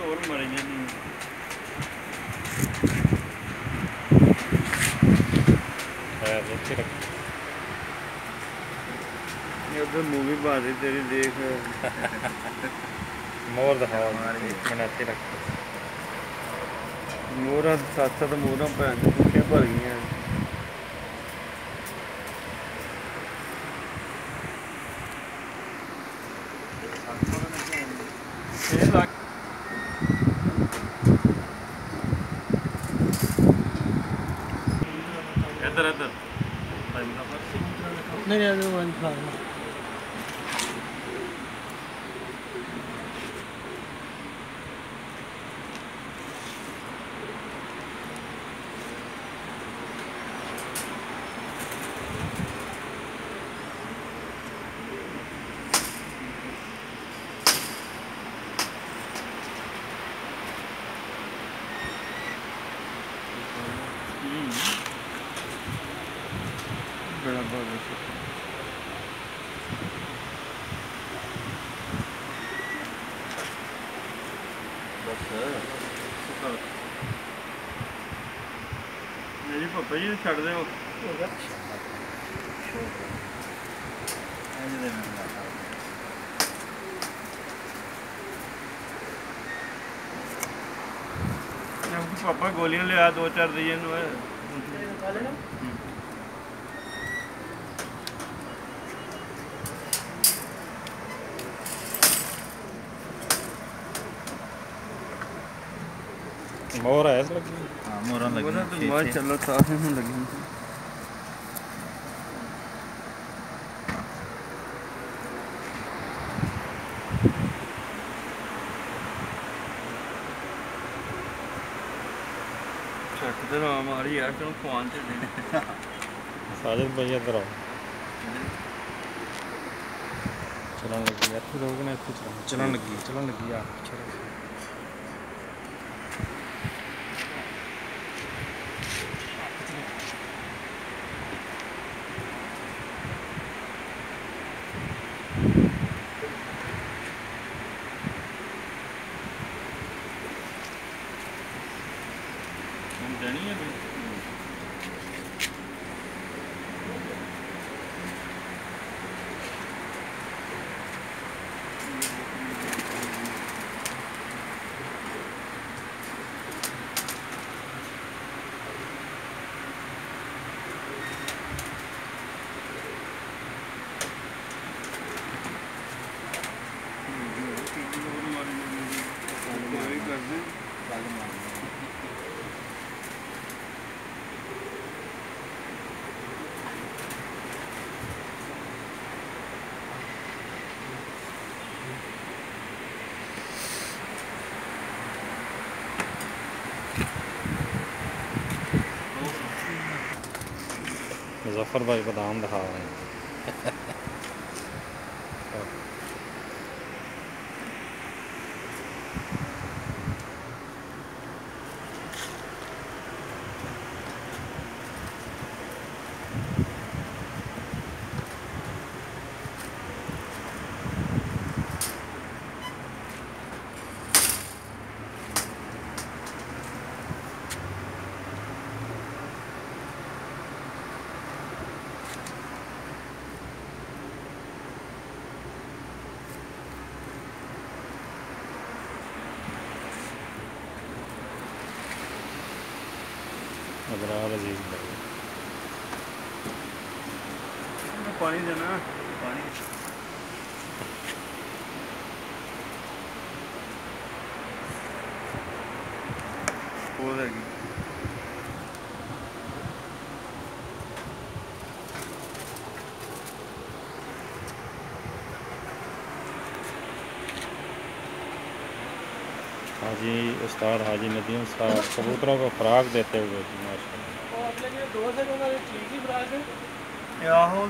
और मरी जानी उधर मूवी बाजी तेरी देख मोर दिखा बनाते रख मोहरा सत्त तो मोहरा भैन भुक्खियां भर गई इधर इधर नहीं बड़ा बहुत मेरी पापा जी छड़ दे पापा गोलियां लिया 2-4 दिए मोर है लगी हां मोरा लगी तो मार चलो साथ में लगी छट दे मारी यार तुम फोन से दे साजिद भाई इधर आओ चलन लगी यार लोग ने चलन लगी यार देनी है मुजफ्फर भाई बादाम दिखा रहे हैं अबरार अजीज पानी देना पानी हो जाएगी हाजी उस्ताद हाजी नदीम साहब कबूतरों को खुराक देते हुए आहो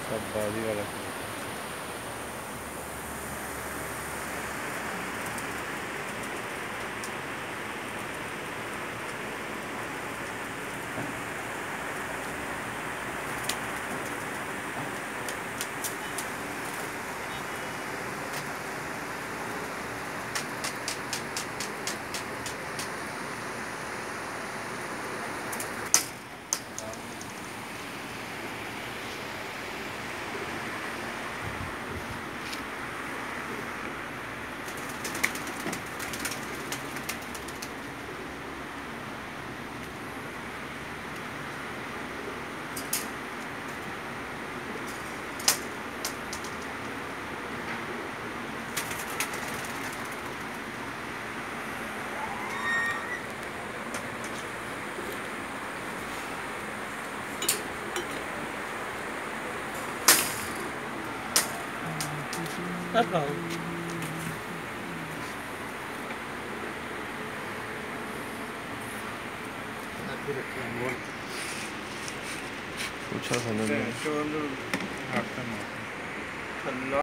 सब बाजी वाला पूछा था मैंने चोल हाथ में मार थल्ला